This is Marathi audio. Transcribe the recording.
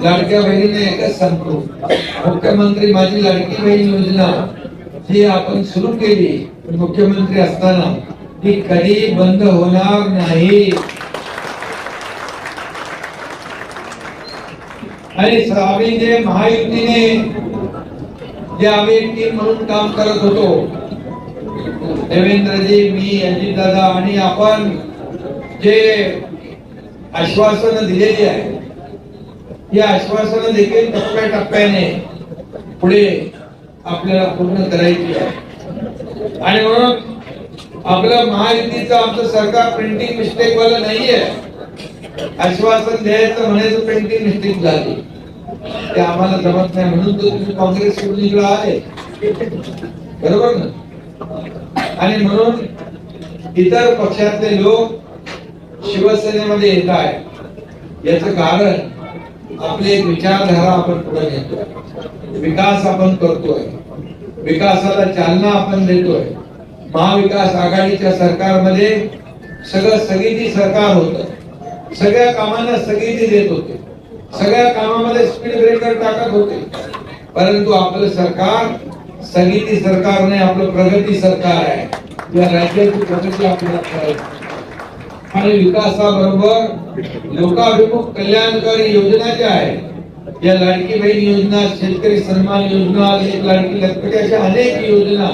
लाडक्या बहिणीने एकच सांगतो, मुख्यमंत्री माझी लाडकी बहीण योजना जी आपण सुरू केली मुख्यमंत्री असताना ती कधी बंद होणार नाही. आणि आम्ही जे महायुतीने जे आम्ही टीम म्हणून काम करत होतो, देवेंद्रजी, मी, अजित दादा आणि आपण जे आश्वासनं दिलेली आहे, या आश्वासनं देखील टप्प्याटप्प्याने पुढे आपल्याला पूर्ण करायची आहे. आणि म्हणून आपलं महायुतीचं आमचं सरकार प्रिंटिंग मिस्टेक वाला नाहीये. आश्वासन द्यायचं म्हणायचं प्रिंटिंग मिस्टेक झाली, ते आम्हाला जमत नाही म्हणून तो तुम्ही काँग्रेस सोडून इकडे आले, बरोबर ना. आणि म्हणून इतर पक्षातले लोक शिवसेनेमध्ये येत आहेत, याचं कारण आपली एक विचारधारा आपण पुढे नेतोय, विकास आपण करतोय, विकासाला चालना आपण देतोय. महाविकास आघाडीच्या सरकारमध्ये सगळं स्थगिती सरकार होतं, सगळ्या कामांना स्थगिती देत होते, सगळ्या कामामध्ये स्पीड ब्रेकर टाकत होते. परंतु आपलं सरकार स्थगिती सरकार नाही, आपलं प्रगती सरकार आहे. या राज्याची प्रगती आपल्याला करायची आणि विकासाबरोबर लोकाभिमुख कल्याणकारी योजना ज्या आहेत, या लाडकी बहीण योजना, शेतकरी सन्मान योजना, एक लाडकी लखपती, अशा अनेक योजना